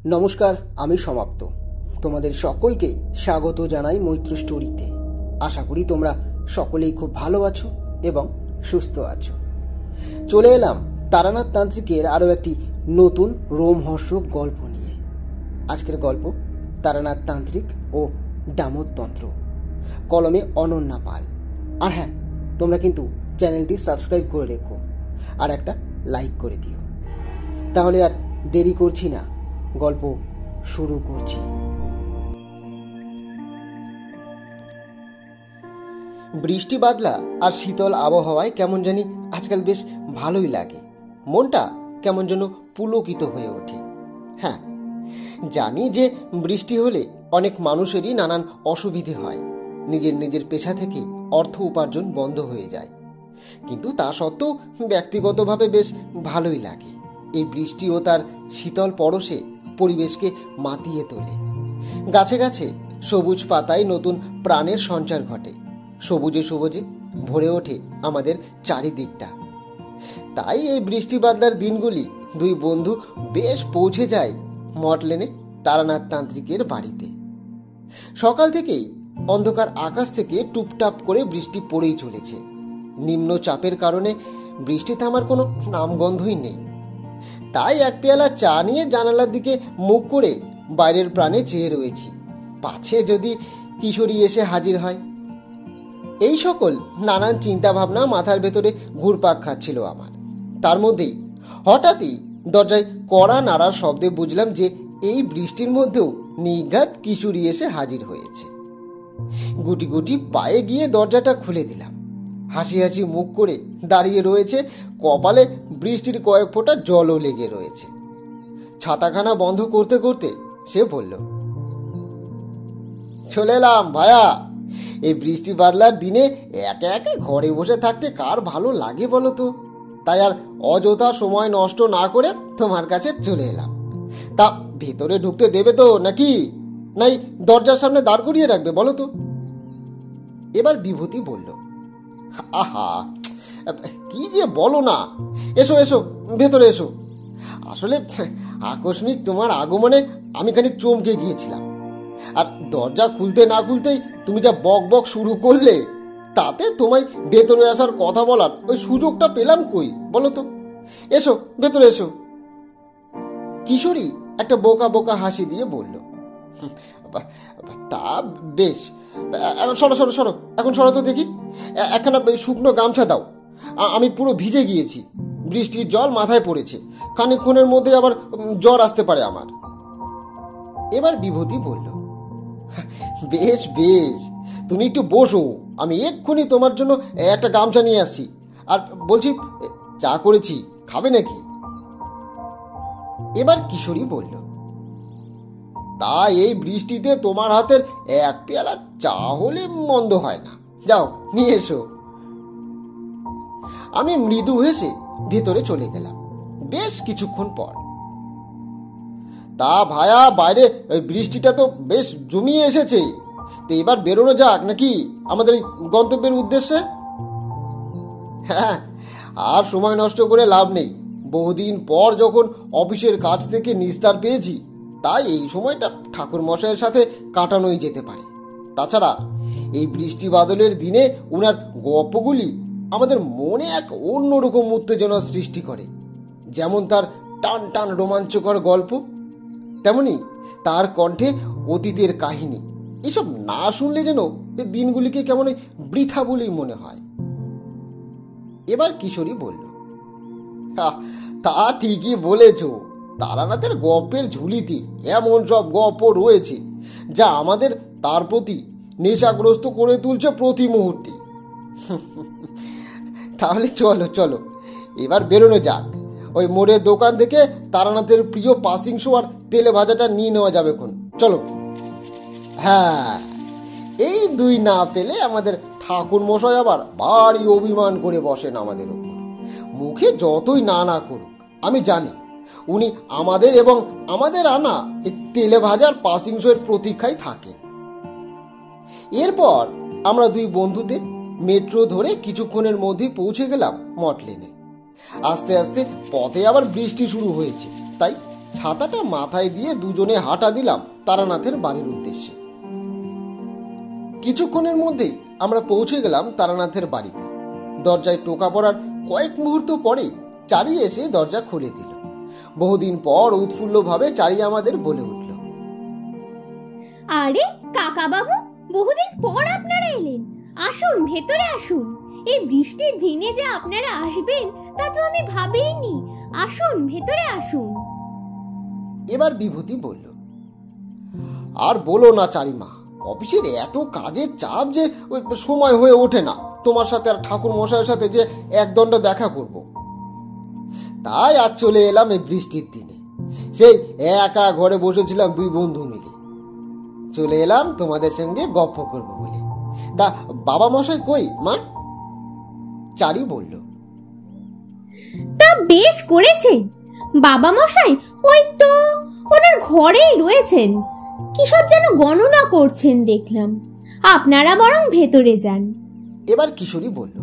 নমস্কার, আমি সমাপ্ত। তোমাদের সকলকে স্বাগত জানাই মৈত্র স্টোরিতে। আশা করি তোমরা সকলেই খুব ভালো আছো এবং সুস্থ আছো। চলে এলাম তারানাথ তান্ত্রিকের আরও একটি নতুন রোমহর্ষক গল্প নিয়ে। আজকের গল্প তারানাথ তান্ত্রিক ও ডামোদতন্ত্র, কলমে অনন্যা পাল। আর হ্যাঁ, তোমরা কিন্তু চ্যানেলটি সাবস্ক্রাইব করে রেখো আর একটা লাইক করে দিও। তাহলে আর দেরি করছি না, গল্প শুরু করছি। বৃষ্টি বাদলা আর শীতল আবহাওয়ায় কেমন জানি আজকাল বেশ ভালোই লাগে। মনটা কেমন যেন পুলকিত হয়ে ওঠে। হ্যাঁ, জানি যে বৃষ্টি হলে অনেক মানুষেরই নানান অসুবিধে হয়, নিজের পেশা থেকে অর্থ উপার্জন বন্ধ হয়ে যায়। কিন্তু তা সত্ত্বেও ব্যক্তিগতভাবে বেশ ভালোই লাগে। এই বৃষ্টি ও তার শীতল পরশে পরিবেশকে মাতিয়ে তোলে। গাছে গাছে সবুজ পাতায় নতুন প্রাণের সঞ্চার ঘটে। সবুজে সবুজে ভরে ওঠে আমাদের চারিদিকটা। তাই এই বৃষ্টি বাদলার দিনগুলি দুই বন্ধু বেশ পৌঁছে যায় মঠ লেনে তারানাথ তান্ত্রিকের বাড়িতে। সকাল থেকেই অন্ধকার আকাশ থেকে টুপটাপ করে বৃষ্টি পড়েই চলেছে। নিম্ন চাপের কারণে বৃষ্টি থামার কোনো নামগন্ধই নেই। তাই এক পেয়ালা চা নিয়ে জানালার দিকে মুখ করে বাইরের প্রাণে চেয়ে রয়েছি, পাছে যদি কিশোরী এসে হাজির হয়। এই সকল নানান চিন্তা ভাবনা মাথার ভেতরে ঘুরপাক খাচ্ছিল আমার। তার মধ্যেই হঠাৎই দরজায় কড়া নাড়ার শব্দে বুঝলাম যে এই বৃষ্টির মধ্যেও নির্ঘাত কিশোরী এসে হাজির হয়েছে। গুটি গুটি পায়ে গিয়ে দরজাটা খুলে দিলাম। হাসি হাসি মুখ করে দাঁড়িয়ে রয়েছে, কপালে বৃষ্টির কয়েক ফোঁটা জলও লেগে রয়েছে। ছাতাখানা বন্ধ করতে করতে সে বলল, চলে এলাম ভায়া। এই বৃষ্টি বাদলার দিনে একা একা ঘরে বসে থাকতে কার ভালো লাগে বলো তো? তাই আর অযথা সময় নষ্ট না করে তোমার কাছে চলে এলাম। তা ভেতরে ঢুকতে দেবে তো নাকি, নাই দরজার সামনে দাঁড় করিয়ে রাখবে বলো তো? এবার বিভূতি বলল, আহা কি যে বলো না, এসো এসো ভেতরে এসো। আসলে আকস্মিক তোমার আগমনে আমি খানিক চমকে গিয়েছিলাম। আর দরজা খুলতে না খুলতেই তুমি যা বক বক শুরু করলে, তাতে তোমায় ভেতরে আসার কথা বলার ওই সুযোগটা পেলাম কই বলো তো? এসো ভেতরে এসো। কিশোরী একটা বোকা বোকা হাসি দিয়ে বলল, তা বেশ, এখন সরো সরো সরো, এখন সরো তো দেখি। একখানা শুকনো গামছা দাও, আমি পুরো ভিজে গিয়েছি। বৃষ্টির জল মাথায় পড়েছে, খানিকক্ষণের মধ্যে আবার জ্বর আসতে পারে আমার। এবার বিভূতি বলল, বেশ বেশ, তুমি একটু বসো, আমি এক্ষুনি তোমার জন্য একটা গামছা নিয়ে আসছি। আর বলছি, চা করেছি, খাবে নাকি? এবার কিশোরী বলল, তা এই বৃষ্টিতে তোমার হাতের এক পেয়ালা চা হলে মন্দ হয় না, যাও নিয়ে এসো। আমি মৃদু হেসে ভেতরে চলে গেলাম। বেশ কিছুক্ষণ পর, তা ভায়া বাইরে ওই বৃষ্টিটা তো বেশ জমিয়ে এসেছে, তো এবার বেরোনো যাক নাকি আমাদের গন্তব্যের উদ্দেশ্যে? হ্যাঁ, আর সময় নষ্ট করে লাভ নেই। বহুদিন পর যখন অফিসের কাজ থেকে নিস্তার পেয়েছি, তাই এই সময়টা ঠাকুর মশাইয়ের সাথে কাটানোই যেতে পারে। তাছাড়া এই বৃষ্টি বাদলের দিনে উনার গল্পগুলি আমাদের মনে এক অন্যরকম উত্তেজনা সৃষ্টি করে। যেমন তার টান টান রোমাঞ্চকর গল্প, তেমনি তার কণ্ঠে অতীতের কাহিনী। এসব না শুনলে যেন দিনগুলিকে কেমন বৃথা বলেই মনে হয়। এবার কিশোরী বলল, তা ঠিকই বলেছ, তারানাথের গল্পের ঝুলিতে এমন সব গল্প রয়েছে যা আমাদের তার প্রতি নেশাগ্রস্ত করে তুলছে প্রতি মুহূর্তে। তাহলে চলো চলো, এবার বেরোনো যাক। ওই মোড়ের দোকান থেকে তারানাথের প্রিয় পাসিং শো আর তেলে ভাজাটা নিয়ে নেওয়া যাবে এখন, চলো। হ্যাঁ, এই দুই না পেলে আমাদের ঠাকুর মশাই আবার ভারী অভিমান করে বসেন আমাদের উপর। মুখে যতই না না করুক, আমি জানি উনি আমাদের এবং আমাদের আনা এই তেলে ভাজার পাসিং শো এর প্রতীক্ষায় থাকেন। এরপর আমরা দুই বন্ধুতে মেট্রো ধরে কিছুক্ষণের মধ্যেই পৌঁছে গেলাম মঠ লেনে। আস্তে আস্তে পথে আবার বৃষ্টি শুরু হয়েছে, তাই ছাতাটা মাথায় দিয়ে দুজনে হাঁটা দিলাম তারানাথের বাড়ির উদ্দেশ্যে। কিছুক্ষণের মধ্যেই আমরা পৌঁছে গেলাম তারানাথের বাড়িতে। দরজায় টোকা পড়ার কয়েক মুহূর্ত পরে চারি এসে দরজা খুলে দিল। বহুদিন পর উৎফুল্লভাবে চারি আমাদের বলে উঠল, আরে কাকা বাবু, বহুদিন পর আপনারা এলেন। আসুন, ভেতরে আসুন। এই বৃষ্টির দিনে যে আপনারা আসবেন তা তো আমি ভাবিনি। আসুন, ভেতরে আসুন। এবার বিভূতি বলল, আর বলো না চারিমা, অফিসের এত কাজের চাপ যে ওই সময় হয়ে ওঠে না তোমার সাথে আর ঠাকুর মশাইয়ের সাথে যে একদণ্ড দেখা করব। তাই আজ চলে এলাম এই বৃষ্টির দিনে। সেই একা ঘরে বসেছিলাম দুই বন্ধু মিলে। চলে এলাম তোমাদের সঙ্গে গপ্প করবো বলে। তা বাবা মশাই কই মা? চারি বলল, তা বেশ করেছেন। বাবা মশাই ওই তো ওনার ঘরেই রয়েছেন, কি সব যেন গণনা করছেন দেখলাম। আপনারা বরং ভেতরে যান। এবার কিশোরী বলল,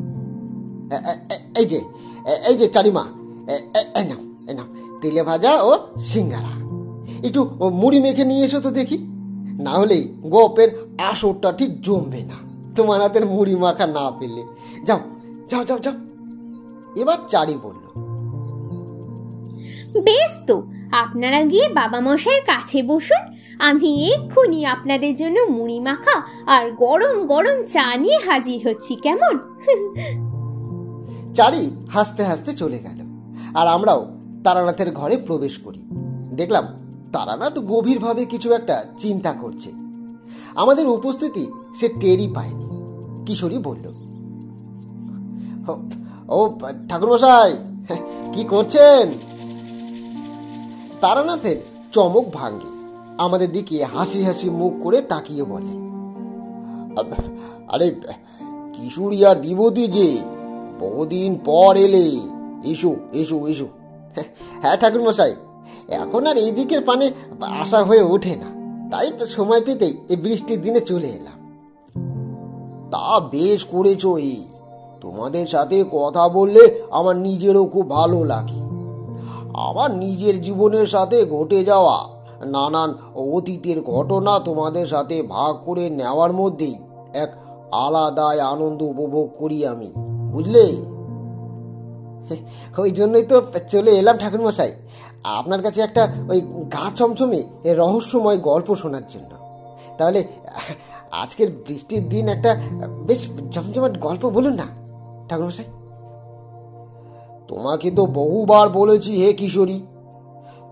এই যে চারিমা, নাও তেলে ভাজা ও সিঙ্গারা, একটু মুড়ি মেখে নিয়ে এসো তো দেখি, না হলে গপের আসরটা ঠিক জমবে না তোমার হাতের মুড়ি মাখা না পেলে। যাও যাও যাও যাও। এবার চারি বলল, বেশ তো, আপনারা গিয়ে বাবা মশাইয়ের কাছে বসুন। আমি এক্ষুনি আপনাদের জন্য মুড়ি মাখা আর গরম গরম চা নিয়ে হাজির হচ্ছি, কেমন? চারি হাসতে হাসতে চলে গেল, আর আমরাও তারানাথের ঘরে প্রবেশ করি। দেখলাম তারানাথ গভীরভাবে কিছু একটা চিন্তা করছে। আমাদের উপস্থিতি সে টেরই পায়নি। কিশোরী বলল, ও ঠাকুরমশাই, কি করছেন? তারানাথের চমক ভাঙ্গে আমাদের দিকে হাসি হাসি মুখ করে তাকিয়ে বলে, আরে কিশোরী আর বিভূতি যে, বহুদিন পর এলে, এসো এসো এসো। হ্যাঁ ঠাকুরমশাই, এখন আর এই দিকের পানে আসা হয়ে ওঠে না, তাই সময় পেতেই এই বৃষ্টির দিনে চলে এলাম। তা বেশ করেছো। তোমাদের সাথে কথা বললে আমার নিজেরও খুব ভালো লাগে। আমার নিজের জীবনের সাথে ঘটে যাওয়া নানান অতীতের ঘটনা তোমাদের সাথে ভাগ করে নেওয়ার মধ্যেই এক আলাদাই আনন্দ উপভোগ করি আমি, বুঝলে? ওই জন্যই তো চলে এলাম ঠাকুরমশাই, আপনার কাছে একটা ওই গা চমচমে রহস্যময় গল্প শোনার জন্য। তাহলে আজকের বৃষ্টির দিন একটা বেশ জমজমাট গল্প বলুন না ঠাকুরমশাই। তোমাকে তো বহুবার বলেছি হে কিশোরী,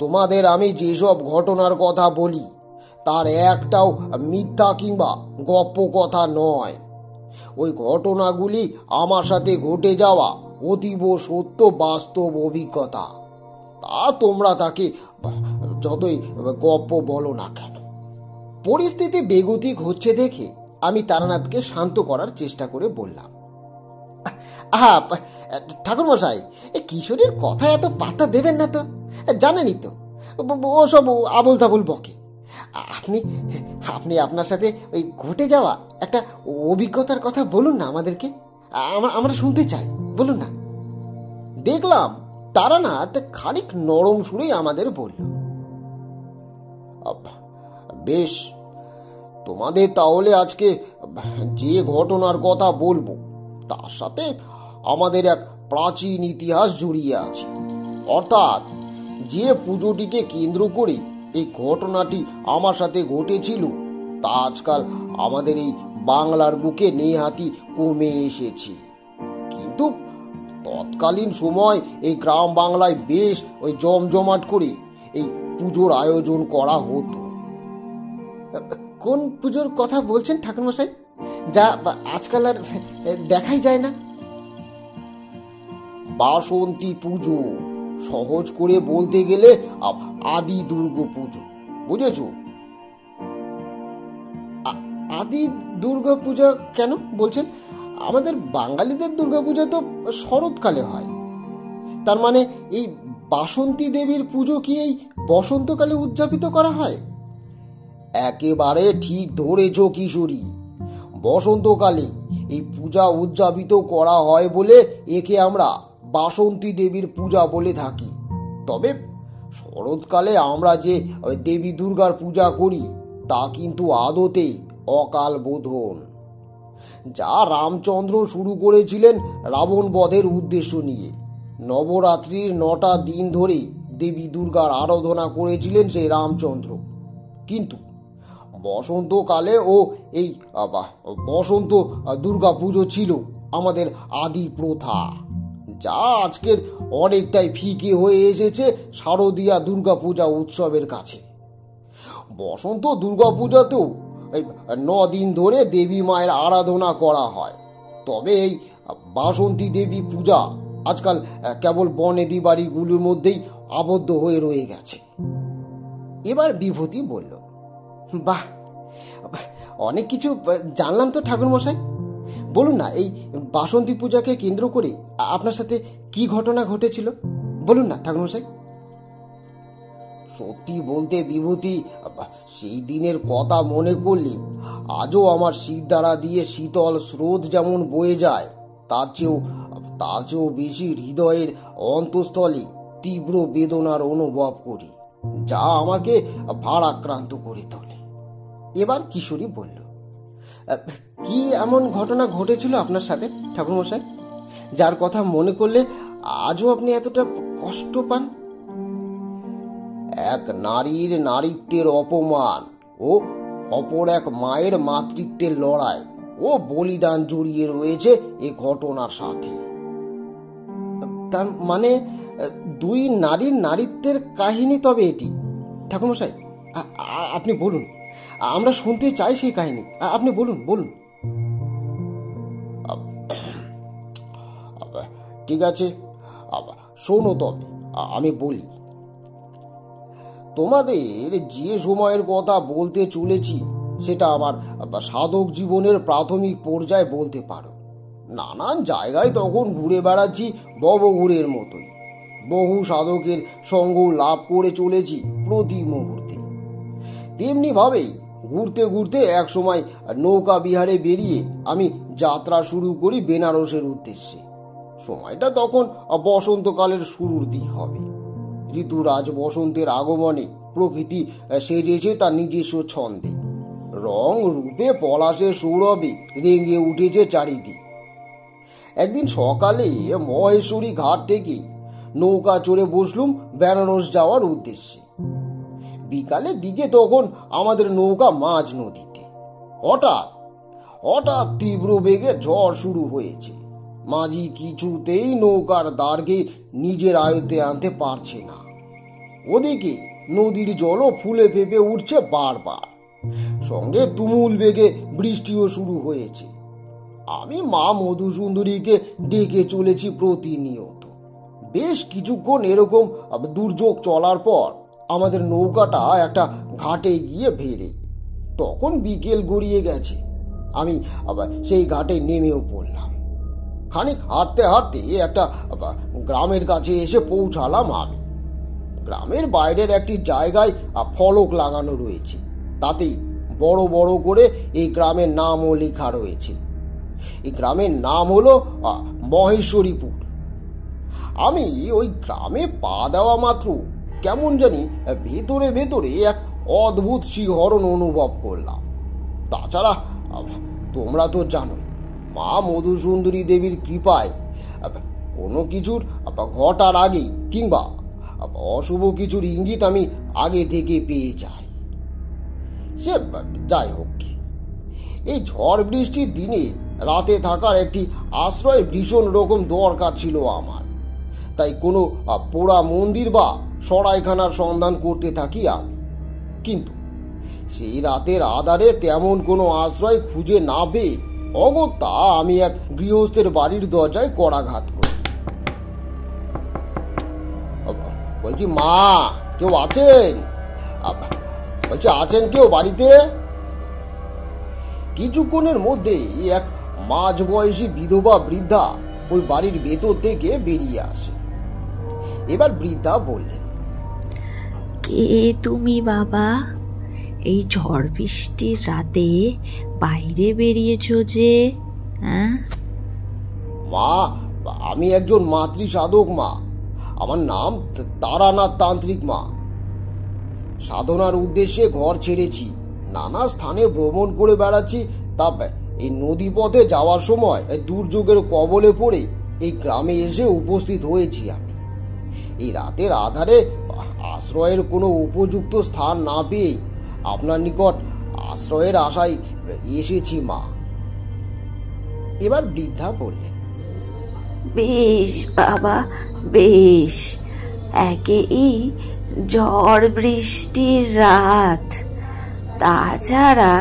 তোমাদের আমি যেসব ঘটনার কথা বলি তার একটাও মিথ্যা কিংবা গপ্প কথা নয়। ওই ঘটনাগুলি আমার সাথে ঘটে যাওয়া অতীব সত্য বাস্তব অভিজ্ঞতা। তা তোমরা তাকে যতই গপ্প বলো না কেন। পরিস্থিতি বেগতিক হচ্ছে দেখে আমি তারানাথকে শান্ত করার চেষ্টা করে বললাম, আহা ঠাকুরমশাই, কিশোরীর কথা এত পাত্তা দেবেন না তো, জানেনই তো ও সব আবল তাবল বকে। আপনি আপনি আপনার সাথে ওই ঘটে যাওয়া একটা অভিজ্ঞতার কথা বলুন না আমাদেরকে, আমরা শুনতে চাই, বলুন না। দেখলাম তারানাথ খানিক নরম সুরেই আমাদের বলল, বেশ, তোমাদের তাহলে আজকে যে ঘটনার কথা বলবো তার সাথে আমাদের এক প্রাচীন ইতিহাস জড়িয়ে আছে। অর্থাৎ যে পুজোটিকে কেন্দ্র করে এই ঘটনাটি আমার সাথে ঘটেছিল তা আজকাল আমাদের এই বাংলার বুকে নেহাতি কমে এসেছে। কিন্তু তৎকালীন সময় এই গ্রাম বাংলায় বেশ ওই জমজমাট করে এই পুজোর আয়োজন করা হতো। কোন পুজোর কথা বলছেন ঠাকুরমশাই, যা আজকাল আর দেখাই যায় না? বাসন্তী পুজো, সহজ করে বলতে গেলে আদি দুর্গা পুজো, বুঝেছো? আদি দুর্গা পূজা কেন বলছেন? আমাদের বাঙালিদের দুর্গা পূজা তো শরৎকালে হয়। তার মানে এই বাসন্তী দেবীর পুজো কি এই বসন্তকালে উদযাপিত করা হয়? একেবারে ঠিক ধরেছ কিশোরী, বসন্তকালে এই পূজা উদযাপিত করা হয় বলে একে আমরা বাসন্তী দেবীর পূজা বলে থাকি। তবে শরৎকালে আমরা যে ওই দেবী দুর্গার পূজা করি তা কিন্তু আদতেই অকাল বোধন, যা রামচন্দ্র শুরু করেছিলেন রাবণ বধের উদ্দেশ্য নিয়ে। নবরাত্রির 9টা দিন ধরে দেবী দুর্গার আরাধনা করেছিলেন সেই রামচন্দ্র। কিন্তু বসন্তকালে ও এই বসন্ত দুর্গা পুজো ছিল আমাদের আদি প্রথা, যা আজকের অনেকটাই ফিকে হয়ে এসেছে শারদীয়া দুর্গা পূজা উৎসবের কাছে। বসন্ত দুর্গা পূজাতেও এই 9 দিন ধরে দেবী মায়ের আরাধনা করা হয়। তবে এই বাসন্তী দেবী পূজা আজকাল কেবল বনেদি বাড়িগুলোর মধ্যেই আবদ্ধ হয়ে রয়ে গেছে। এবার বিভূতি বলল, বাহ, অনেক কিছু জানলাম তো ঠাকুরমশাই। বলুন না, এই বাসন্তী পূজাকে কেন্দ্র করে আপনার সাথে কি ঘটনা ঘটেছিল বলুন না ঠাকুরমশাই। সত্যি বলতে বিভূতি, সেই দিনের কথা মনে করলে আজও আমার শিরদাঁড়া দিয়ে শীতল স্রোত যেমন বয়ে যায়, তার চেয়েও বেশি হৃদয়ের অন্তঃস্থলে তীব্র বেদনার অনুভব করি, যা আমাকে ভারাক্রান্ত করে তোলে। এবার কিশোরী বলল, কি এমন ঘটনা ঘটেছিল আপনার সাথে ঠাকুরমশাই, যার কথা মনে করলে আজও আপনি এতটা কষ্ট পান? এক নারীর নারীত্বের অপমান ও অপর এক মায়ের মাতৃত্বের লড়াই ও বলিদান জড়িয়ে রয়েছে এ ঘটনার সাথে। তার মানে 2 নারীর নারীত্বের কাহিনী তবে এটি ঠাকুরমশাই? আপনি বলুন, আমরা শুনতে চাই সেই কাহিনী। আপনি বলুন বলুন। ঠিক আছে, শোনো তবে আমি বলি। তোমাদের যে সময়ের কথা বলতে চলেছি সেটা আমার সাধক জীবনের প্রাথমিক পর্যায়ে বলতে পারো। নানান জায়গায় তখন ঘুরে বেড়াচ্ছি ভবঘুরের মতোই। বহু সাধকের সঙ্গ লাভ করে চলেছি প্রতি মুহূর্তে। তেমনি ভাবেই ঘুরতে ঘুরতে এক সময় নৌকা বিহারে বেরিয়ে আমি যাত্রা শুরু করি বেনারসের উদ্দেশ্যে। সময়টা তখন বসন্তকালের শুরুর দিক হবে। ঋতুরাজ বসন্তের আগমনে প্রকৃতি সেজেছে তার নিজস্ব ছন্দে। রং রূপে পলাশের সৌরভে রেঙে উঠেছে চারিদিক। একদিন সকালে মহেশ্বরী ঘাট থেকে নৌকা চড়ে বসলুম বেনারস যাওয়ার উদ্দেশ্যে। বিকালের দিকে তখন আমাদের নৌকা মাঝ নদীতে। হঠাৎ তীব্র বেগে ঝড় শুরু হয়েছে। মাঝি কিছুতেই নৌকার দাঁড়কে নিজের আয়ত্তে আনতে পারছে না। ওদিকে নদীর জলও ফুলে ফেপে উঠছে বারবার, সঙ্গে তুমুল বেগে বৃষ্টিও শুরু হয়েছে। আমি মা মধুসুন্দরীকে ডেকে চলেছি প্রতিনিয়ত। বেশ কিছুক্ষণ এরকম দুর্যোগ চলার পর আমাদের নৌকাটা একটা ঘাটে গিয়ে ভেড়ে। তখন বিকেল গড়িয়ে গেছে। আমি আবার সেই ঘাটে নেমেও পড়লাম। খানিক হাঁটতে হাঁটতে একটা গ্রামের কাছে এসে পৌঁছালাম আমি। গ্রামের বাইরের একটি জায়গায় ফলক লাগানো রয়েছে, তাতেই বড় বড় করে এই গ্রামের নামও লেখা রয়েছে। এই গ্রামের নাম হলো মহেশ্বরীপুর। আমি ওই গ্রামে পা দেওয়া মাত্র কেমন জানি ভেতরে ভেতরে এক অদ্ভুত শিহরণ অনুভব করলাম। তাছাড়া তোমরা তো জানোই, মা মধুসুন্দরী দেবীর কৃপায় কোনো কিছুর ঘটার আগেই কিংবা অশুভ কিছুর ইঙ্গিত আমি আগে থেকে পেয়ে যাই। সে যাই হোক, এই ঝড় বৃষ্টির দিনে রাতে থাকার একটি আশ্রয় ভীষণ রকম দরকার ছিল আমার। তাই কোনো পোড়া মন্দির বা সরাইখানার সন্ধান করতে থাকি আমি। কিন্তু সেই রাতের আধারে তেমন কোনো আশ্রয় খুঁজে না পেয়ে অগত্যা আমি এক গৃহস্থের বাড়ির দরজায় করাঘাত করি। বলছি, মা কেউ আছেন? বলছি, আছেন কেউ বাড়িতে? কিছুক্ষণের মধ্যেই এক মাঝবয়সী বিধবা বৃদ্ধা ওই বাড়ির ভেতর থেকে বেরিয়ে আসে। এবার বৃদ্ধা বললেন, কে তুমি বাবা? এই ঝড় বৃষ্টির রাতে বাইরে বেরিয়েছো যে? মা, আমি একজন মাতৃ সাধক মা। আমার নাম তারানাথ তান্ত্রিক মা। সাধনার উদ্দেশ্যে ঘর ছেড়েছি, নানা স্থানে ভ্রমণ করে বেড়াচ্ছি। তা এই নদী পথে যাওয়ার সময় দুর্যোগের কবলে পড়ে এই গ্রামে এসে উপস্থিত হয়েছি আমি। এই রাতের আধারে আশ্রয়ের কোনো উপযুক্ত স্থান না পেয়ে আপনার নিকট আশ্রয়ের আশায় এসেছি মা। এবার বৃদ্ধা বললেন, বেশ বাবা, বেশ। একেই ঝড় বৃষ্টির রাত, তাছাড়া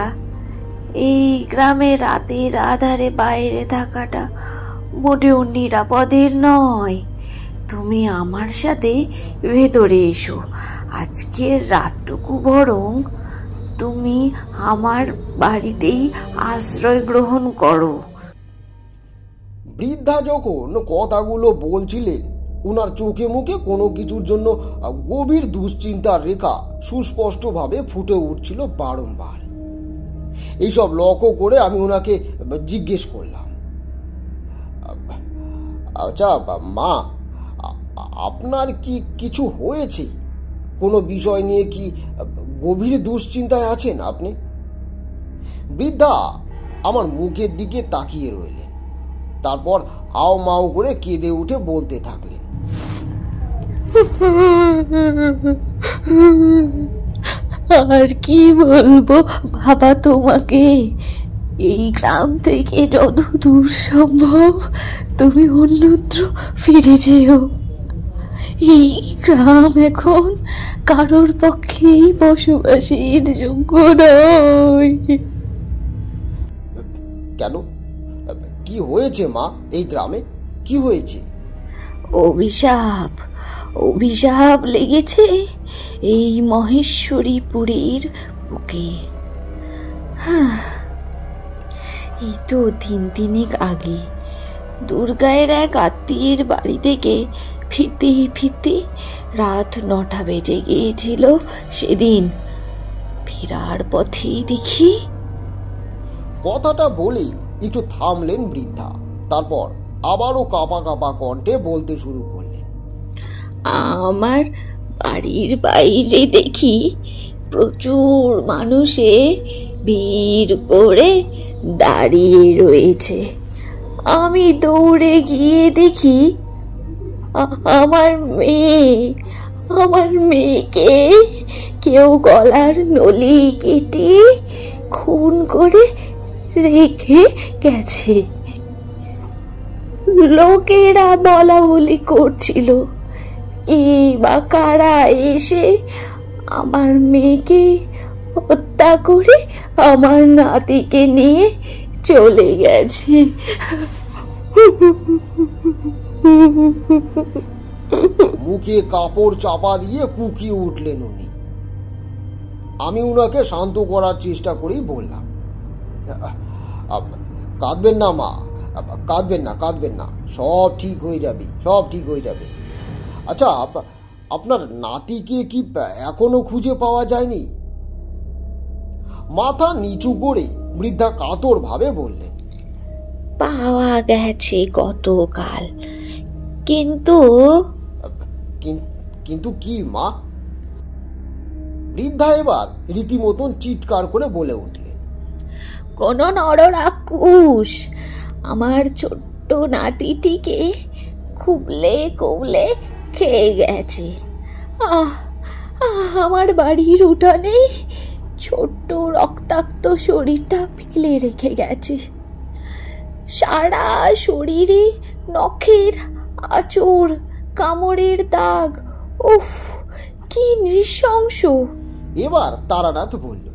এই গ্রামে রাতের আধারে বাইরে থাকাটা মোটেও নিরাপদের নয়। তুমি আমার সাথে ভেতরে এসো। আজকের রাতটুকু বরং তুমি আমার বাড়িতেই আশ্রয় গ্রহণ করো। বৃদ্ধা যখন কথাগুলো বলছিলেন, উনার চোখে মুখে কোনো কিছুর জন্য গভীর দুশ্চিন্তার রেখা সুস্পষ্টভাবে ফুটে উঠছিল বারংবার। এইসব লক্ষ্য করে আমি ওনাকে জিজ্ঞেস করলাম, আচ্ছা মা, আপনার কি কিছু হয়েছে? কোনো বিষয় নিয়ে কি গভীর দুশ্চিন্তায় আছেন আপনি? বৃদ্ধা আমার মুখের দিকে তাকিয়ে রইলেন, তারপর হাও মাও করে কেঁদে উঠে বলতে থাকলেন, আর কি বলবো বাবা তোমাকে, এই গ্রাম থেকে যত দূর সম্ভব তুমি অন্যত্র ফিরে যেও। এই গ্রাম এখন কারোর পক্ষেই বসবাসের যোগ্য নয়। কেন, কি হয়েছে মা? এই গ্রামে কি হয়েছে? অভিশাপ, অভিশাপ লেগেছে এই মহেশ্বরীপুরীর বুকে। এই তো 3 দিন আগে দুর্গায়ের এক আত্মীয়ের বাড়ি থেকে ফিরতে ফিরতে রাত 9টা বেজে গিয়েছিল সেদিন। ফেরার পথেই দেখি। কথাটা বলেই একটু থামলেন বৃদ্ধা, তারপর আবারও কাঁপা কাঁপা কণ্ঠে বলতে শুরু করলেন, আমার বাড়ির বাইরে দেখি প্রচুর মানুষে ভিড় করে দাঁড়িয়ে রয়েছে। আমি দৌড়ে গিয়ে দেখি আমার মেয়েকে কেউ গলার নলি কেটে খুন করে রেখে গেছে। লোকেরা বলা বলি করছিল, কে বা কারা এসে আমার মেয়েকে হত্যা করে আমার নাতিকে নিয়ে চলে গেছে। মুখে কাপড় চাপা দিয়ে কুকিয়ে উঠলেন উনি। আমি উনাকে শান্ত করার চেষ্টা করেই বললাম, কাঁদবেন না মা, কাঁদবেন না, সব ঠিক হয়ে যাবে, সব ঠিক হয়ে যাবে। আচ্ছা, আপনার নাতিকে কি এখনো খুঁজে পাওয়া যায়নি? মাথা নিচু করে বৃদ্ধা কাতর ভাবে বললেন, পাওয়া গেছে গতকাল, কিন্তু কিন্তু কি মা? বৃদ্ধা এবার রীতিমতন চিৎকার করে বলে উঠলেন, কোন নররাক্ষস আমার ছোট্ট নাতিটিকে খুবলে খুবলে খেয়ে গেছে। আমার বাড়ির উঠানে ছোট্ট রক্তাক্ত শরীরটা ফেলে রেখে গেছে। সারা শরীরে নখের আঁচড়, কামড়ের দাগ। উফ, কি নৃশংস। এবার তারানাথ বলল,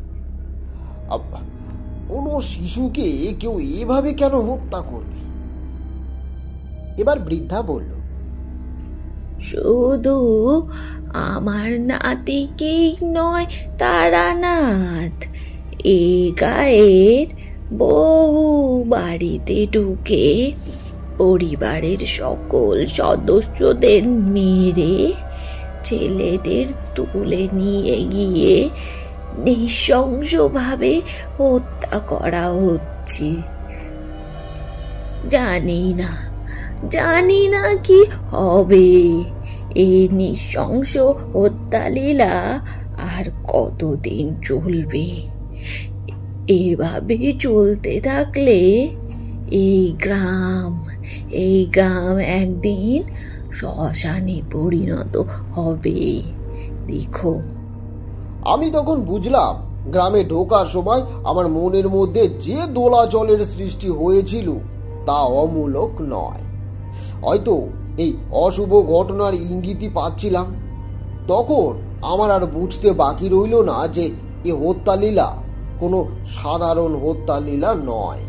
কোনো শিশুকে কেউ এভাবে কেন হত্যা করবে? এবার বৃদ্ধা বলল, শুধু আমার নাতিকেই নয় তারানাথ, এই গায়ের বহু বাড়িতে ঢুকে পরিবারের সকল সদস্যদের মেরে ছেলেদের তুলে নিয়ে গিয়ে নৃশংসভাবে হত্যা করা হচ্ছে। জানি না কি হবে। এই নৃশংস হত্যালীলা আর কতদিন চলবে? এভাবে চলতে থাকলে এই গ্রাম একদিন শ্মশানে পরিণত হবে, দেখো। আমি তখন বুঝলাম গ্রামে ঢোকার সময় আমার মনের মধ্যে যে দোলাচলের সৃষ্টি হয়েছিল তা অমূলক নয়। হয়তো এই অশুভ ঘটনার ইঙ্গিতই পাচ্ছিলাম। তখন আমার আর বুঝতে বাকি রইল না যে এ হত্যালীলা কোনো সাধারণ হত্যালীলা নয়।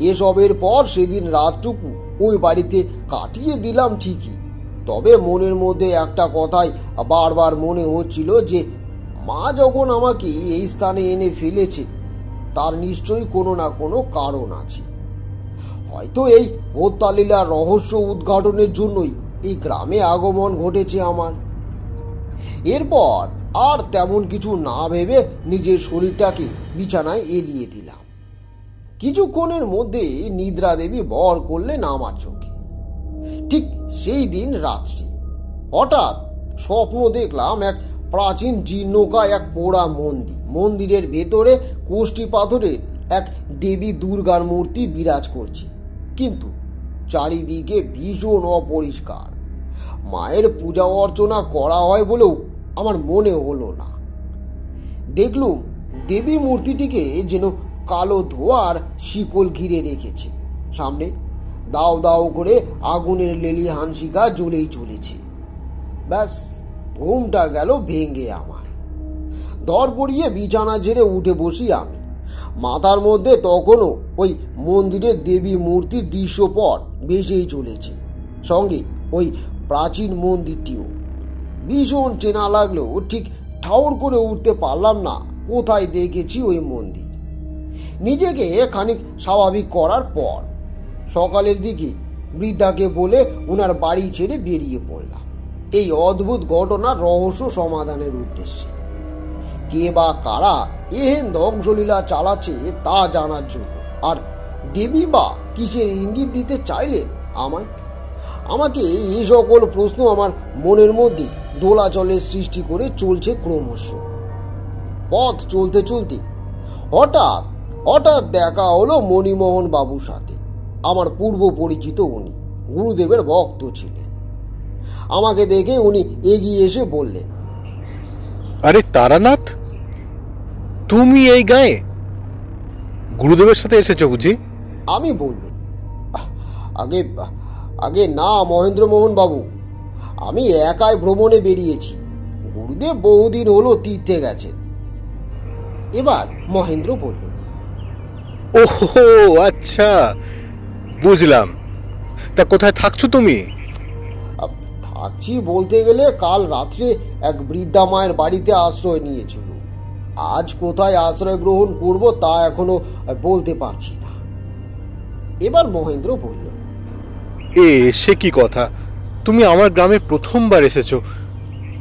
এসবের পর সেদিন রাতটুকু ওই বাড়িতে কাটিয়ে দিলাম ঠিকই, তবে মনের মধ্যে একটা কথাই বারবার মনে হচ্ছিল যে মা যখন আমাকে এই স্থানে এনে ফেলেছে তার নিশ্চয়ই কোনো না কোনো কারণ আছে। হয়তো এই হত্যালীলার রহস্য উদ্ঘাটনের জন্যই এই গ্রামে আগমন ঘটেছে আমার। এরপর আর তেমন কিছু না ভেবে নিজের শরীরটাকে বিছানায় এলিয়ে দিলাম। কিছুক্ষণের মধ্যে নিদ্রা দেবী বর করলেন আমার চোখে। ঠিক সেই দিন রাত্রি হঠাৎ স্বপ্ন দেখলাম এক প্রাচীন জীর্ণকায় এক পোড়া মন্দির। মন্দিরের ভেতরে কোষ্ঠী পাথরের এক দেবী দুর্গার মূর্তি বিরাজ করছে, কিন্তু চারিদিকে ভীষণ অপরিষ্কার। মায়ের পূজা অর্চনা করা হয় বলেও আমার মনে হলো না। দেখলুম দেবী মূর্তিটিকে যেন কালো ধোঁয়ার শিকল ঘিরে রেখেছে। সামনে দাও দাও করে আগুনের লেলি হানশিকা জ্বলেই চলেছে। ব্যাস, ঘুমটা গেল ভেঙে আমার। দর পড়িয়ে বিছানা ঝেড়ে উঠে বসি আমি। মাথার মধ্যে তখনও ওই মন্দিরের দেবী মূর্তির দৃশ্যপট ভেসেই চলেছে, সঙ্গে ওই প্রাচীন মন্দিরটিও। ভীষণ চেনা লাগলেও ঠিক ঠাউর করে উঠতে পারলাম না কোথায় দেখেছি ওই মন্দির। নিজেকে খানিক স্বাভাবিক করার পর সকালের দিকে বৃদ্ধাকে বলে ওনার বাড়ি ছেড়ে বেরিয়ে পড়লাম এই অদ্ভুত ঘটনার রহস্য সমাধানের উদ্দেশ্যে। কে বা কারা এহেন ধ্বংসলীলা চালাচ্ছে তা জানার জন্য। আর দেবী বা কিসের ইঙ্গিত দিতে চাইলেন আমাকে এই সকল প্রশ্ন আমার মনের মধ্যে দোলাচলের সৃষ্টি করে চলছে ক্রমশ। পথ চলতে চলতে হঠাৎ দেখা হলো মণিমোহন বাবুর সাথে। আমার পূর্ব পরিচিত উনি গুরুদেবের ভক্ত ছিলেন। আমাকে দেখে উনি এগিয়ে এসে বললেন, আরে তারানাথ, তুমি এই গায়ে গুরুদেবের সাথে এসেছো বুঝি? আমি বললাম, আগে না মহেন্দ্রমোহন বাবু, আমি একাই ভ্রমণে বেরিয়েছি। গুরুদেব বহুদিন হলো তীর্থে গেছেন। এবার মহেন্দ্র বলল, ওহো আচ্ছা, বুঝলাম। তা কোথায় থাকছো তুমি? থাকছি বলতে গেলে কাল রাত্রে এক বৃদ্ধা মায়ের বাড়িতে আশ্রয় নিয়েছিল। আজ কোথায় আশ্রয় গ্রহণ করব তা এখনো বলতে পারছি না। এবার মহেন্দ্র বলল, সে কি কথা? তুমি আমার গ্রামে প্রথমবার এসেছো।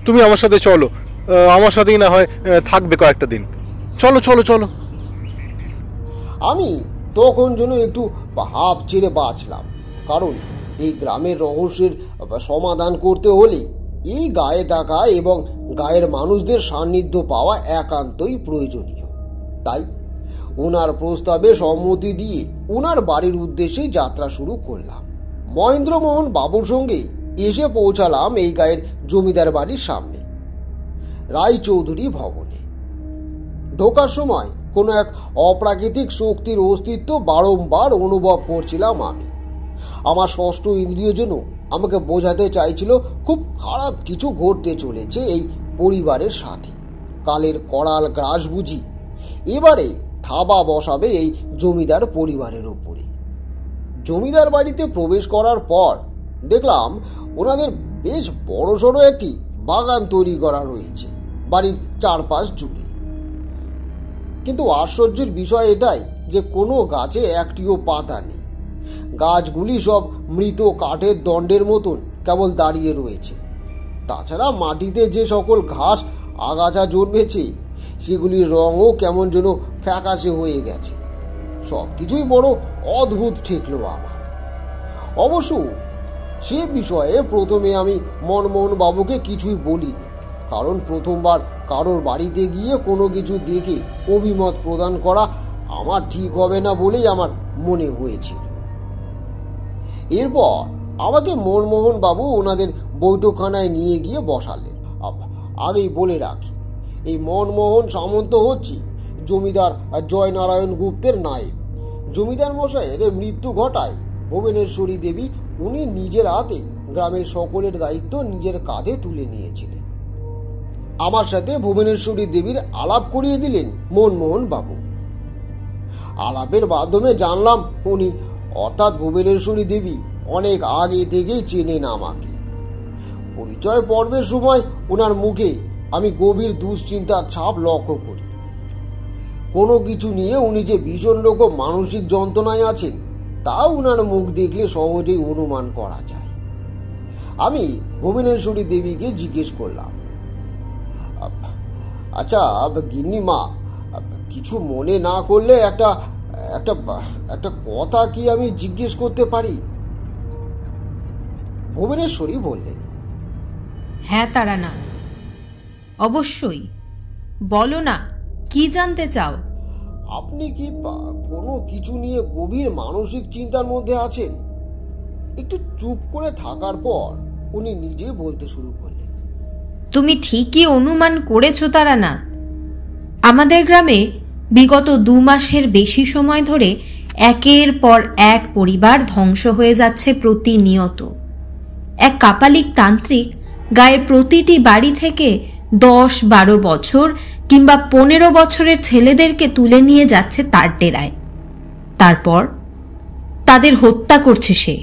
তুমি আমার সাথে চলো, আমার সাথেই না হয় থাকবে কয়েকটা দিন। চলো চলো চলো। আমি তখন যেন একটু হাঁপ ছেড়ে বাঁচলাম, কারণ এই গ্রামের রহস্যের সমাধান করতে হলে এই গায়ে থাকা এবং গায়ের মানুষদের সান্নিধ্য পাওয়া একান্তই প্রয়োজনীয়। তাই ওনার প্রস্তাবে সম্মতি দিয়ে ওনার বাড়ির উদ্দেশ্যে যাত্রা শুরু করলাম। মহেন্দ্রমোহন বাবুর সঙ্গে এসে পৌঁছালাম এই গায়ের জমিদার বাড়ির সামনে, রায়চৌধুরী ভবনে। ঢোকার সময় কোনো এক অপ্রাকৃতিক শক্তির অস্তিত্ব বারংবার অনুভব করছিলাম আমি। আমার ষষ্ঠ ইন্দ্রিয় যেন আমাকে বোঝাতে চাইছিল খুব খারাপ কিছু ঘটতে চলেছে এই পরিবারের সাথে। কালের করাল গ্রাস বুঝি এবারে থাবা বসাবে এই জমিদার পরিবারের ওপরে। জমিদার বাড়িতে প্রবেশ করার পর দেখলাম ওনাদের বেশ বড়সড় একটি বাগান তৈরি করা রয়েছে বাড়ির চারপাশ জুড়ে। কিন্তু আশ্চর্যের বিষয় এটাই যে কোনো গাছে একটিও পাতা নেই। গাছগুলি সব মৃত কাঠের দণ্ডের মতন কেবল দাঁড়িয়ে রয়েছে। তাছাড়া মাটিতে যে সকল ঘাস আগাছা জন্মেছে সেগুলির রঙও কেমন যেন ফ্যাকাশে হয়ে গেছে। সব কিছুই বড় অদ্ভুত ঠেকলো আমার। অবশ্য সে বিষয়ে প্রথমে আমি মনমোহন বাবুকে কিছুই বলিনি, কারণ প্রথমবার কারোর বাড়িতে গিয়ে কোনো কিছু দেখে অভিমত প্রদান করা আমার ঠিক হবে না বলেই আমার মনে হয়েছিল। এরপর আমাকে মনমোহন বাবু ওনাদের বৈঠকখানায় নিয়ে গিয়ে বসালেন। আগেই বলে রাখি, এই মনমোহন সামন্ত হচ্ছি জমিদার জয়নারায়ণ গুপ্তের নায়েব। জমিদার মশাইয়ের মৃত্যু ঘটায় ভুবনেশ্বরী দেবী উনি নিজের হাতে গ্রামের সকলের দায়িত্ব নিজের কাঁধে তুলে নিয়েছিলেন। আমার সাথে ভুবনেশ্বরী দেবীর আলাপ করিয়ে দিলেন মনমোহন বাবু। আলাপের মাধ্যমে জানলাম উনি অর্থাৎ ভুবনেশ্বরী দেবী অনেক আগে থেকেই চেনেন আমাকে। পরিচয় পর্বের সময় ওনার মুখে আমি গভীর দুশ্চিন্তার ছাপ লক্ষ্য করি। কোনো কিছু নিয়ে উনি যে ভীষণ রকম মানসিক যন্ত্রণায় আছেন তা ওনার মুখ দেখলে সহজেই অনুমান করা যায়। আমি ভুবনেশ্বরী দেবীকে জিজ্ঞেস করলাম, আচ্ছা গিন্নিমা, কিছু মনে না করলে একটা একটা একটা কথা কি আমি জিজ্ঞেস করতে পারি? ভুবনেশ্বরী বললেন, হ্যাঁ তারানাথ, অবশ্যই বলো না, কি জানতে চাও? আপনি কি কোনো কিছু নিয়ে গভীর মানসিক চিন্তার মধ্যে আছেন? একটু চুপ করে থাকার পর উনি নিজে বলতে শুরু করলেন, তুমি ঠিকই অনুমান করেছো তারানাথ। আমাদের গ্রামে বিগত 2 মাসের বেশি সময় ধরে একের পর এক পরিবার ধ্বংস হয়ে যাচ্ছে প্রতিনিয়ত। এক কাপালিক তান্ত্রিক গায়ের প্রতিটি বাড়ি থেকে 10-12 বছর কিংবা 15 বছরের ছেলেদেরকে তুলে নিয়ে যাচ্ছে তার ডেরায়। তারপর তাদের হত্যা করছে সে।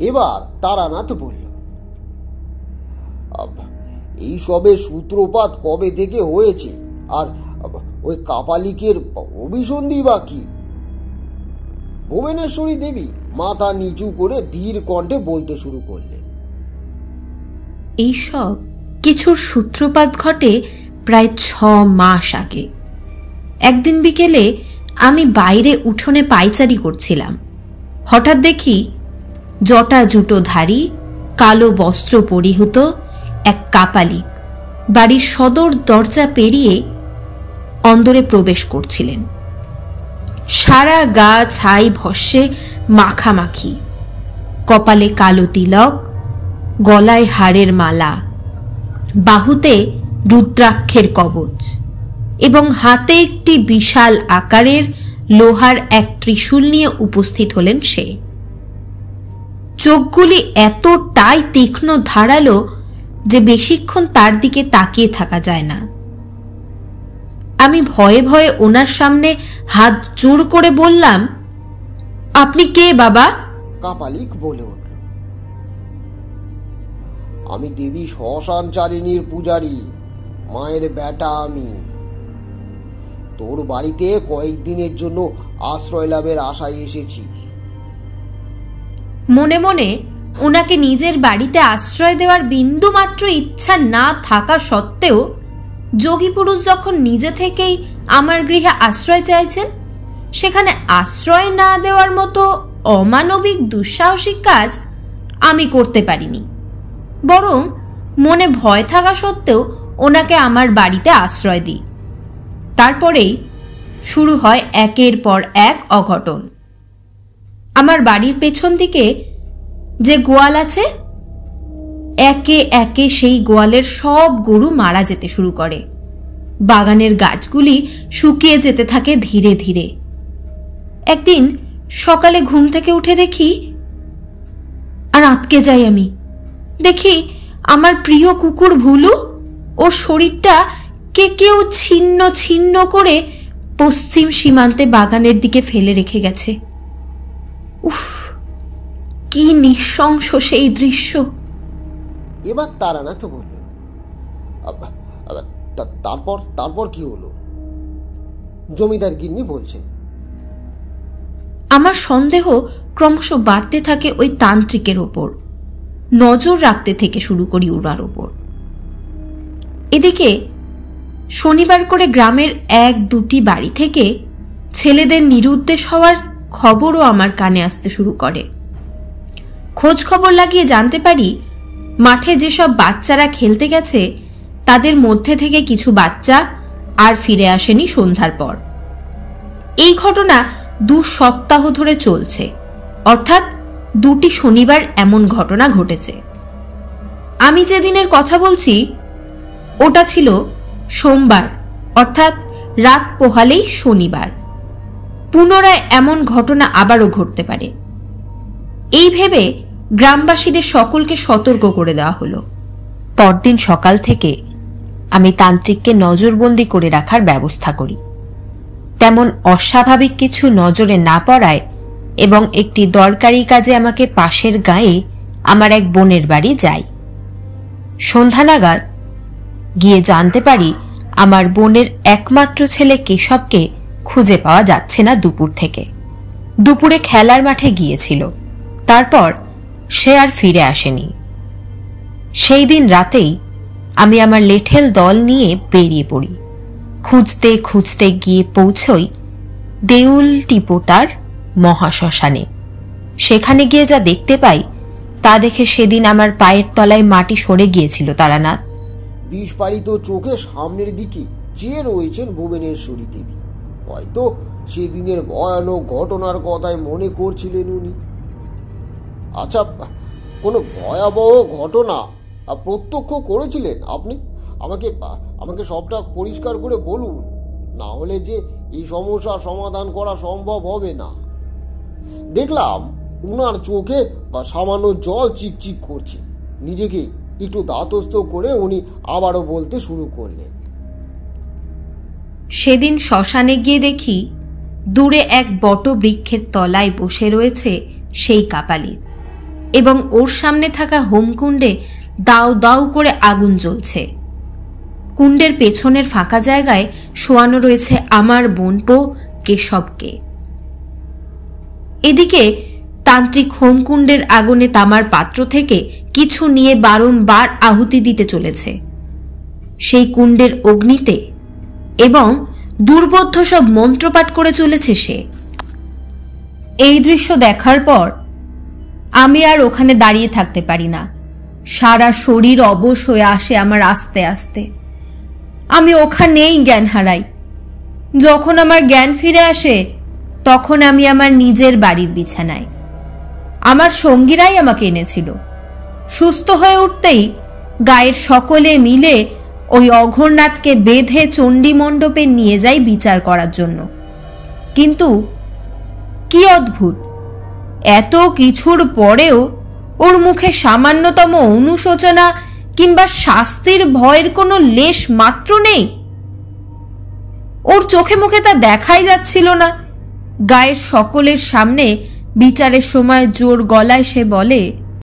এবার তারানাথ বলল, এই সবে সূত্রপাত কবে থেকে হয়েছে, আর ওই কাপালিকের অভিসন্ধি বা কি? ভুবনেশ্বরী দেবী মাথা নিচু করে ধীর কণ্ঠে বলতে শুরু করলেন, এইসব কিছুর সূত্রপাত ঘটে প্রায় 6 মাস আগে। একদিন বিকেলে আমি বাইরে উঠোনে পায়চারি করছিলাম। হঠাৎ দেখি জটা জুটোধারী, কালো বস্ত্র পরিহিত এক কাপালিক বাড়ির সদর দরজা পেরিয়ে অন্দরে প্রবেশ করছিলেন। সারা গা ছাই ভস্যে মাখামাখি, কপালে কালো তিলক, গলায় হাড়ের মালা, বাহুতে রুদ্রাক্ষের কবচ এবং হাতে একটি বিশাল আকারের লোহার এক ত্রিশূল নিয়ে উপস্থিত হলেন সে। চোখগুলি এতটাই তীক্ষ্ণ ধারালো যে বেশিক্ষণ তার দিকে তাকিয়ে থাকা যায় না। আমি ভয়ে ভয়ে ওনার সামনে হাত জোড় করে বললাম, আপনি কে বাবা? কাপালিক বলে উঠল, আমি দেবী শ্মশানচারিণীর পূজারী, মায়ের বেটা আমি। তোর বাড়িতে কয়েকদিনের জন্য আশ্রয় লাভের আশায় এসেছি। মনে মনে ওনাকে নিজের বাড়িতে আশ্রয় দেওয়ার বিন্দু মাত্র ইচ্ছা না থাকা সত্ত্বেও যোগী পুরুষ যখন নিজে থেকেই আমার গৃহে আশ্রয় চাইছেন, সেখানে আশ্রয় না দেওয়ার মতো অমানবিক দুঃসাহসিক কাজ আমি করতে পারিনি। বরং মনে ভয় থাকা সত্ত্বেও ওনাকে আমার বাড়িতে আশ্রয় দিই। তারপরেই শুরু হয় একের পর এক অঘটন। আমার বাড়ির পেছন দিকে যে গোয়াল আছে, একে একে সেই গোয়ালের সব গরু মারা যেতে শুরু করে। বাগানের গাছগুলি শুকিয়ে যেতে থাকে ধীরে ধীরে। একদিন সকালে ঘুম থেকে উঠে দেখি, আর আটকে যাই আমি, দেখি আমার প্রিয় কুকুর ভুলু ওর শরীরটা কে কেউ ছিন্ন ছিন্ন করে পশ্চিম সীমান্তে বাগানের দিকে ফেলে রেখে গেছে। উফ, কি নৃশংস সেই দৃশ্য! এবার তারানাথ বলল, তারপর তারপর কি হলো? জমিদার গিন্নি বলছেন, আমার সন্দেহ ক্রমশ বাড়তে থাকে ওই তান্ত্রিকের ওপর। নজর রাখতে থেকে শুরু করি ওনার ওপর। এদিকে শনিবার করে গ্রামের 1-2টি বাড়ি থেকে ছেলেদের নিরুদ্দেশ হওয়ার খবরও আমার কানে আসতে শুরু করে। খোঁজ খবর লাগিয়ে জানতে পারি মাঠে যেসব বাচ্চারা খেলতে গেছে তাদের মধ্যে থেকে কিছু বাচ্চা আর ফিরে আসেনি সন্ধ্যার পর। এই ঘটনা 2 সপ্তাহ ধরে চলছে, অর্থাৎ 2টি শনিবার এমন ঘটনা ঘটেছে। আমি যে দিনের কথা বলছি ওটা ছিল সোমবার, অর্থাৎ রাত পোহালেই শনিবার। পুনরায় এমন ঘটনা আবারও ঘটতে পারে এই ভেবে গ্রামবাসীদের সকলকে সতর্ক করে দেওয়া হলো। পরদিন সকাল থেকে আমি তান্ত্রিককে নজরবন্দি করে রাখার ব্যবস্থা করি। তেমন অস্বাভাবিক কিছু নজরে না পড়ায় এবং একটি দরকারি কাজে আমাকে পাশের গাঁয়ে আমার এক বোনের বাড়ি যাই। সন্ধ্যা নাগাদ গিয়ে জানতে পারি আমার বোনের একমাত্র ছেলে কেশবকে খুঁজে পাওয়া যাচ্ছে না দুপুর থেকে। দুপুরে খেলার মাঠে গিয়েছিল, তারপর সে আর ফিরে আসেনি। সেই দিন রাতেই আমি আমার লেঠেল দল নিয়ে বেরিয়ে পড়ি। খুঁজতে খুঁজতে গিয়ে পৌঁছই দেউল টিপোটার মহাশ্মশানে। সেখানে গিয়ে যা দেখতে পাই তা দেখে সেদিন আমার পায়ের তলায় মাটি সরে গিয়েছিল তারানাথ। বিষপালিত চোখে সামনের দিকে চেয়ে রয়েছেন ভুবনেশ্বরী দেবী। হয়তো সেদিনের ভয়ানক ঘটনার কথাই মনে করছিলেন উনি। আচ্ছা, কোনো ভয়াবহ ঘটনা প্রত্যক্ষ করেছিলেন আপনি? আমাকে সবটা পরিষ্কার করে বলুন, না হলে যে এই সমস্যার সমাধান করা সম্ভব হবে না। দেখলাম উনার চোখে সামান্য জল চিকচিক করছে। নিজেকে একটু ধাতস্থ করে উনি আবারও বলতে শুরু করলেন। সেদিন শ্মশানে গিয়ে দেখি দূরে এক বটবৃক্ষের তলায় বসে রয়েছে সেই কাপালি, এবং ওর সামনে থাকা হোমকুণ্ডে দাউ দাউ করে আগুন জ্বলছে। কুণ্ডের পেছনের ফাঁকা জায়গায় শোয়ানো রয়েছে আমার বোনপো কেশবকে। এদিকে তান্ত্রিক হোমকুণ্ডের আগুনে তামার পাত্র থেকে কিছু নিয়ে বারংবার আহুতি দিতে চলেছে সেই কুণ্ডের অগ্নিতে, এবং দুর্বোধ্য সব মন্ত্রপাঠ করে চলেছে সে। এই দৃশ্য দেখার পর আমি আর ওখানে দাঁড়িয়ে থাকতে পারি না। সারা শরীর অবশ হয়ে আসে আমার আস্তে আস্তে। আমি ওখানেই জ্ঞান হারাই। যখন আমার জ্ঞান ফিরে আসে তখন আমি আমার নিজের বাড়ির বিছানায়। আমার সঙ্গীরাই আমাকে এনেছিল। সুস্থ হয়ে উঠতেই গায়ের সকলে মিলে ওই অঘোরনাথকে বেঁধে চণ্ডী মণ্ডপে নিয়ে যাই বিচার করার জন্য। কিন্তু কি অদ্ভুত, এত কিছুর পরেও ওর মুখে সামান্যতম অনুশোচনা কিংবা শাস্তির ভয়ের কোনো লেশ মাত্র নেই। ওর চোখে মুখে তা দেখাই যাচ্ছিল না। গায়ের সকলের সামনে বিচারের সময় জোর গলায় সে বলে,